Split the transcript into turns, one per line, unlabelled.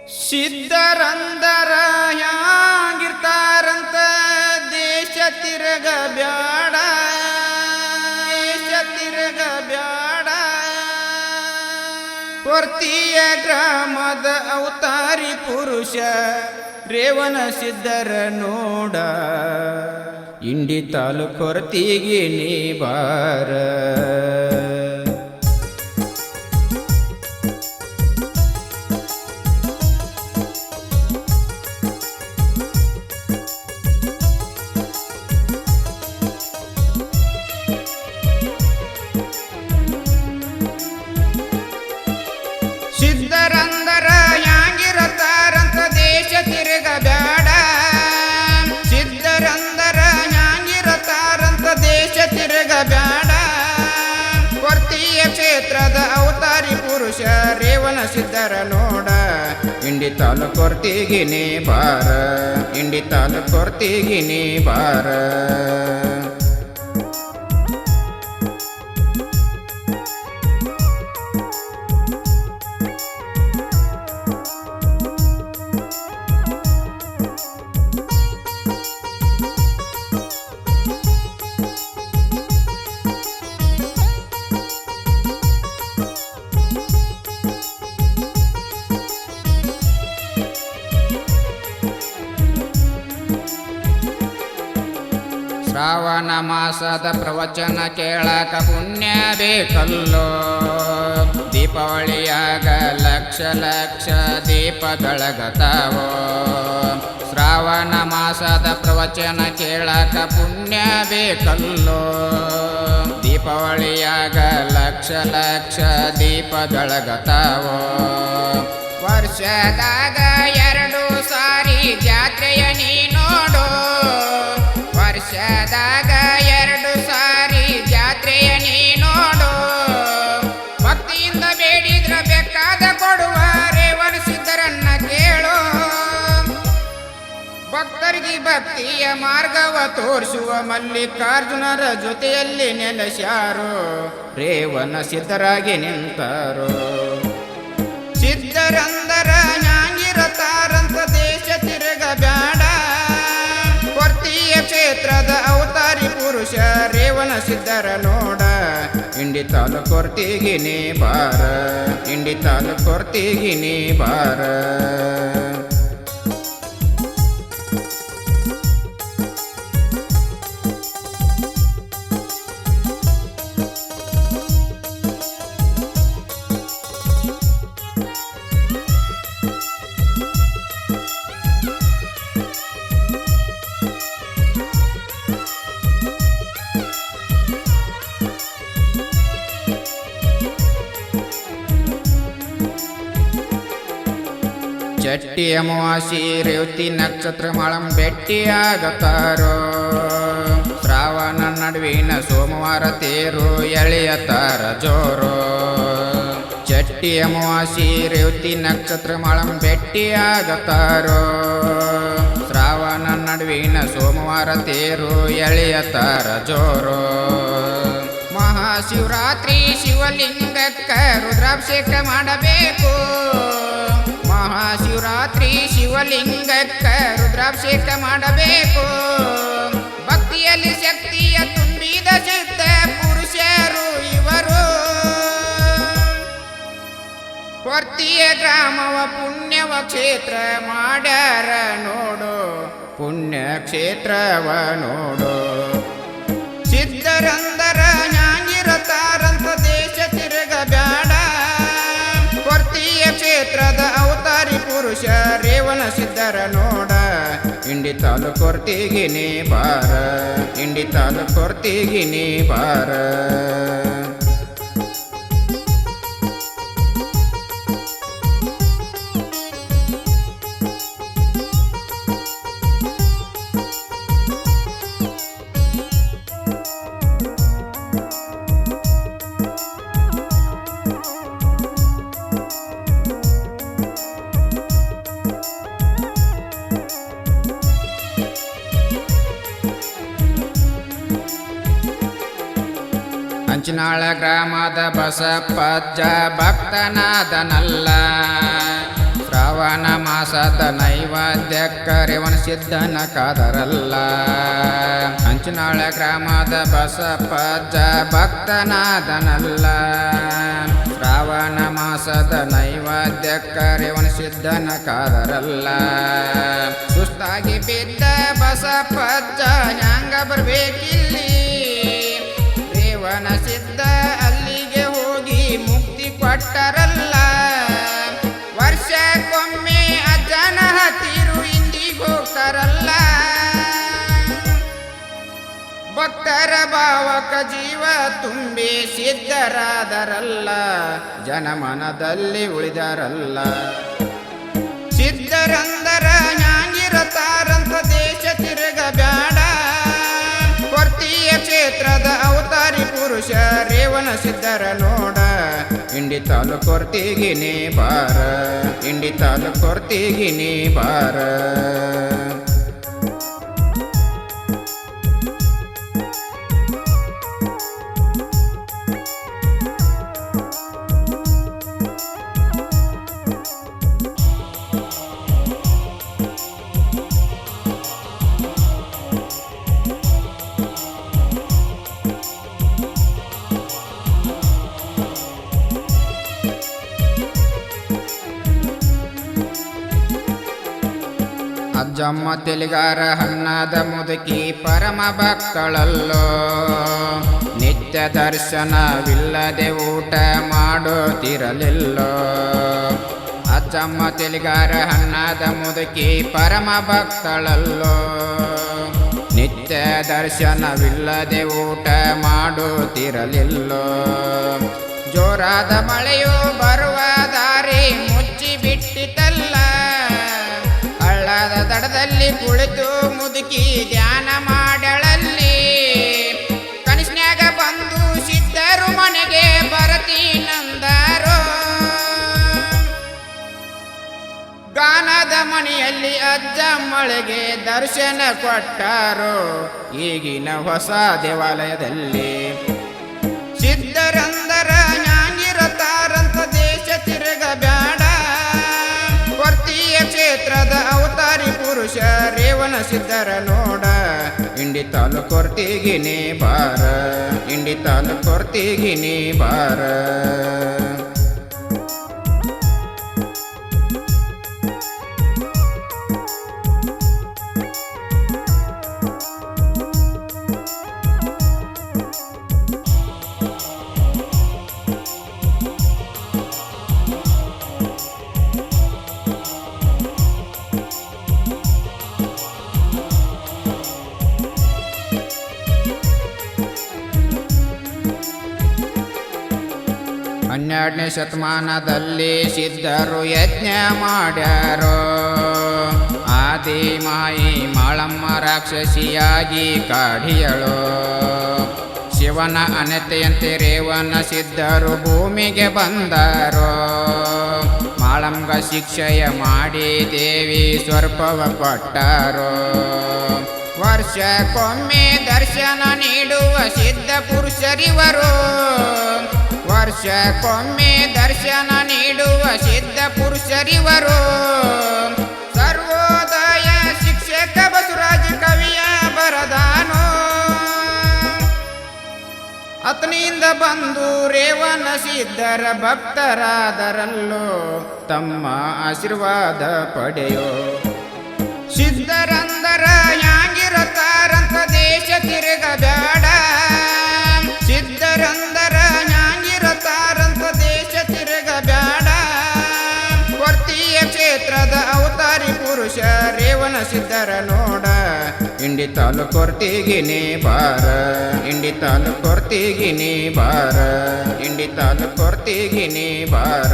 ಸಿದ್ಧರಂದರ ಹ್ಯಾಂಗಿರ್ತಾರಂತ ದೇಶ ತಿರುಗಬ್ಯಾಡ, ದೇಶ ತಿರುಗಬ್ಯಾಡ. ಕೊರ್ತಿಯ ಗ್ರಾಮದ ಅವತಾರಿ ಪುರುಷ ರೇವಣ ಸಿದ್ಧರ ನೋಡ, ಇಂಡಿ ತಾಲೂಕು ಕೊರ್ತಿಗೆ ನೀ ಬಾರ. ಸಿದ್ಧರಂದರ ಹ್ಯಾಂಗಿರತಾರಂತ ದೇಶ ತಿರುಗಬ್ಯಾಡ, ಸಿದ್ಧರಂದರ ಹ್ಯಾಂಗಿರತಾರಂತ ದೇಶ ತಿರುಗಬ್ಯಾಡ. ಕೊರ್ತಿಯ ಕ್ಷೇತ್ರದ ಅವತಾರಿ ಪುರುಷ ರೇವಣ ಸಿದ್ಧರ ನೋಡ, ಇಂಡಿ ತಾಲೂಕು ಕೊರ್ತಿಗೆ ನೀ ಬಾರ, ಇಂಡಿ ತಾಲೂಕು ಕೊರ್ತಿಗೆ ನೀ ಬಾರ. ಶ್ರಾವಣ ಮಾಸದ ಪ್ರವಚನ ಕೇಳಕ ಪುಣ್ಯ ಬೇಕಲ್ಲೋ, ದೀಪಾವಳಿಯಾಗ ಲಕ್ಷ ಲಕ್ಷ ದೀಪ ಬೆಳಗತಾವೋ. ಶ್ರಾವಣ ಮಾಸದ ಪ್ರವಚನ ಕೇಳಕ ಪುಣ್ಯ ಬೇಕಲ್ಲೋ, ದೀಪಾವಳಿಯಾಗ ಲಕ್ಷ ಲಕ್ಷ ದೀಪ ಬೆಳಗತಾವೋ. ವರ್ಷದಾಗ 2 ಸಾರಿ ಜಾತ್ರೆಯ ನೀ ನೋಡು, ವರ್ಷದಾಗ 2 ಸಾರಿ ಜಾತ್ರೆಯ ನೀ ನೋಡು. ಭಕ್ತಿಯಿಂದ ಬೇಡಿದ್ರ ಬೇಕಾದ ಕೊಡುವ ರೇವಣ ಸಿದ್ಧರನ್ನ ಕೇಳು. ಭಕ್ತರಿಗೆ ಭಕ್ತಿಯ ಮಾರ್ಗವ ತೋರಿಸುವ ಮಲ್ಲಿಕಾರ್ಜುನರ ಜೊತೆಯಲ್ಲಿ ನೆಲೆಸ್ಯಾರು, ರೇವಣ ಸಿದ್ಧರಾಗಿ ನಿಂತಾರು. ಸಿದ್ಧರಂದರ ಹ್ಯಾಂಗಿರತಾರಂತ ದೇಶ ತಿರುಗಬ್ಯಾಡ, ಕೊರ್ತಿಯ ಕ್ಷೇತ್ರದ ಅವತಾರಿ ಪುರುಷ ರೇವಣ ಸಿದ್ಧರ ನೋಡ, ಇಂಡಿ ತಾಲೂಕು ಕೊರ್ತಿಗೆ ನೀ ಬಾರ, ಇಂಡಿ ತಾಲೂಕು ಕೊರ್ತಿಗೆ ನೀ ಬಾರ. ಚಟ್ಟಿ ಅಮಾವಾಸ್ಯೆ ರೇವತಿ ನಕ್ಷತ್ರ ಮಾಳಂ ಭೇಟಿಯಾಗತಾರೋ. ಶ್ರಾವಣ ನಡುವಿನ ಸೋಮವಾರ ತೇರು ಎಳೆಯತಾರ ಜೋರು. ಚಟ್ಟಿ ಅಮಾವಾಸ್ಯೆ ರೇವತಿ ನಕ್ಷತ್ರ ಮಾಳಂ ಭೇಟಿಯಾಗತಾರೋ. ಶ್ರಾವಣ ನಡುವಿನ ಸೋಮವಾರ ತೇರು ಎಳೆಯತಾರ ಜೋರು. ಮಹಾಶಿವರಾತ್ರಿ ಶಿವಲಿಂಗಕ್ಕ ರುದ್ರಾಭಿಷೇಕ ಮಾಡಬೇಕು, ಮಹಾಶಿವರಾತ್ರಿ ಶಿವಲಿಂಗಕ್ಕ ರುದ್ರಾಭಿಷೇಕ ಮಾಡಬೇಕು. ಭಕ್ತಿಯಲ್ಲಿ ಶಕ್ತಿಯ ತುಂಬಿದ ಸಿದ್ಧ ಪುರುಷರು ಇವರು. ಕೊರ್ತಿಯ ಗ್ರಾಮವ ಪುಣ್ಯವ ಕ್ಷೇತ್ರ ಮಾಡ್ಯಾರ ನೋಡು, ಪುಣ್ಯ ಕ್ಷೇತ್ರವ ನೋಡು. ಸಿದ್ಧರಂದರ ಹ್ಯಾಂಗಿರತಾರಂತ ದೇಶ ತಿರುಗಬ್ಯಾಡ, ಕೊರ್ತಿಯ ಕ್ಷೇತ್ರದ ಅವತಾರಿ ಪುರುಷ ರೇವಣ ಸಿದ್ಧರ ನೋಡ, ಇಂಡಿ ತಾಲೂಕು ಕೊರ್ತಿಗೆ ನೀ ಬಾರ, ಇಂಡಿ ತಾಲೂಕು ಕೊರ್ತಿಗೆ ನೀ ಬಾರ.
ಅಂಚಿನಾಳ ಗ್ರಾಮದ ಬಸಪ್ಪಜ್ಜ ಭಕ್ತನಾದನಲ್ಲ.
ಶ್ರಾವಣ ಮಾಸದ ನೈವೇದ್ಯಕ್ಕರಿವನ ಸಿದ್ಧನ ಕಾದರಲ್ಲ. ಹಂಚಿನಾಳ ಗ್ರಾಮದ ಬಸಪ್ಪಜ್ಜ ಭಕ್ತನಾದನಲ್ಲ. ಶ್ರಾವಣ ಮಾಸದ ನೈವೇದ್ಯಕ್ಕರಿವನ ಸಿದ್ಧನ ಕಾದರಲ್ಲ. ಸುಸ್ತಾಗಿ ಬಿದ್ದ ಬಸಪ್ಪಜ್ಜ ಹ್ಯಾಂಗ ಬರ್ಬೇಕಿಲ್ಲಿ. ರೇವಣ ಸಿದ್ಧ ಅಲ್ಲಿಗೆ ಹೋಗಿ ಮುಕ್ತಿ ಕೊಟ್ಟರಲ್ಲ. ವರ್ಷಕ್ಕೊಮ್ಮೆ ಅಜ್ಜನ ಹತ್ತಿರು ಇಂದಿಗೆ ಹೋಗ್ತಾರಲ್ಲ. ಭಕ್ತರ ಭಾವಕ ಜೀವ ತುಂಬಿ ಸಿದ್ಧರಾದರಲ್ಲ. ಜನಮನದಲ್ಲಿ ಉಳಿದಾರಲ್ಲ. ಸಿದ್ಧರಂದರ ನ್ಯಾಂಗಿರತಾರಂತ ದೇಶ ತಿರುಗಬ್ಯಾಡ. ಕೊರ್ತಿಯ ಕ್ಷೇತ್ರದ ಅವತಾರಿ ಪುರುಷ ರೇವಣ ಸಿದ್ಧರ ನೋಡ. ಇಂಡಿ ತಾಲೂಕು ಕೊರ್ತಿಗೆ ನೀ ಬಾರ. ಇಂಡಿ ತಾಲೂಕು ಕೊರ್ತಿಗೆ ನೀ ಬಾರ. ಅಜ್ಜಮ್ಮ ತೆಲಿಗಾರ ಹಣ್ಣಾದ ಮುದುಕಿ ಪರಮ ಭಕ್ತಳಲ್ಲೋ. ನಿತ್ಯ ದರ್ಶನವಿಲ್ಲದೆ ಊಟ ಮಾಡೋತಿರಲಿಲ್ಲೋ. ಅಜ್ಜಮ್ಮ ತೆಲಿಗಾರ ಹಣ್ಣಾದ ಮುದುಕಿ ಪರಮ ಭಕ್ತಳಲ್ಲೋ. ನಿತ್ಯ ದರ್ಶನವಿಲ್ಲದೆ ಊಟ ಮಾಡೋತಿರಲಿಲ್ಲೋ. ಜೋರಾದ ಮಳೆಯು ಬರುವ ದಾರಿ ಮುಚ್ಚಿ ಬಿಟ್ಟಿತಲ್ಲ. ಹಳ್ಳದ ದಡದಲ್ಲಿ ಕುಳಿತು ಮುದುಕಿ ಧ್ಯಾನ ಮಾಡಳಲ್ಲಿ. ಕನಸ್ನ್ಯಾಗ ಬಂದು ಸಿದ್ಧರು ಮನೆಗೆ ಬರತೀನಂದಾರೋ. ಗಾನದ ಮನೆಯಲ್ಲಿ ಅಜ್ಜಮ್ಮಳಿಗೆ ದರ್ಶನ ಕೊಟ್ಟಾರೋ. ಈಗಿನ ಹೊಸ ದೇವಾಲಯದಲ್ಲಿ ಸಿದ್ಧರಂದರ ಜ್ಞಾನಿರತಾರಂತ ದೇಶ ತಿರುಗಬ್ಯಾಡ. ಕೊರ್ತಿಯ ಕ್ಷೇತ್ರದ ಅವತಾರಿ ಪುರುಷ ರೇವಣ ಸಿದ್ಧರ ನೋಡ. ಇಂಡಿ ತಾಲೂಕು ಕೊರ್ತಿಗೆ ನೀ ಬಾರ. ಇಂಡಿ ತಾಲೂಕು ಕೊರ್ತಿಗೆ ನೀ ಬಾರ. ಹನ್ನೆರಡನೇ ಶತಮಾನದಲ್ಲಿ ಸಿದ್ಧರು ಯಜ್ಞ ಮಾಡ್ಯಾರೋ. ಆದಿಮಾಯಿ ಮಾಳಮ್ಮ ರಾಕ್ಷಸಿಯಾಗಿ ಕಾಡಿಯಳು. ಶಿವನ ಅನತೆಯಂತೆ ರೇವಣ ಸಿದ್ಧರು ಭೂಮಿಗೆ ಬಂದಾರೋ. ಮಾಳಂಗ ಶಿಕ್ಷೆಯ ಮಾಡಿ ದೇವಿ ಸ್ವರ್ಪವ ಕೊಟ್ಟಾರೋ. ವರ್ಷಕ್ಕೊಮ್ಮೆ ದರ್ಶನ ನೀಡುವ ಸಿದ್ಧ ಪುರುಷರಿವರು. ವರ್ಷಕ್ಕೊಮ್ಮೆ ದರ್ಶನ ನೀಡುವ ಸಿದ್ಧ ಪುರುಷರಿವರು. ಸರ್ವೋದಯ ಶಿಕ್ಷಕ ಬಸವರಾಜ ಕವಿಯ ಬರದಾನೋ. ಅತನಿಂದ ಬಂದು ರೇವಣ ಸಿದ್ಧರ ಭಕ್ತರಾದರಲ್ಲೋ. ತಮ್ಮ ಆಶೀರ್ವಾದ ಪಡೆಯೋ. ಸಿದ್ಧರಂದರ ಯಾಂಗಿರತಾರಂತ ದೇಶ ತಿರುಗಬ್ಯಾಡ. ಸಿದ್ಧರಂದರ ಯಾಂಗಿರತಾರಂತ ದೇಶ ತಿರುಗಬ್ಯಾಡ. ಕೊರ್ತಿಯ ಕ್ಷೇತ್ರದ ಅವತಾರಿ ಪುರುಷ ರೇವಣ ಸಿದ್ಧರ ನೋಡ. ಇಂಡಿ ತಾಲೂಕು ಕೊರ್ತಿಗೆ ನೀ ಬಾರ. ಇಂಡಿ ತಾಲೂಕು ಕೊರ್ತಿಗೆ ನೀ ಬಾರ. ಇಂಡಿ ತಾಲೂಕು ಕೊರ್ತಿಗೆ ನೀ ಬಾರ.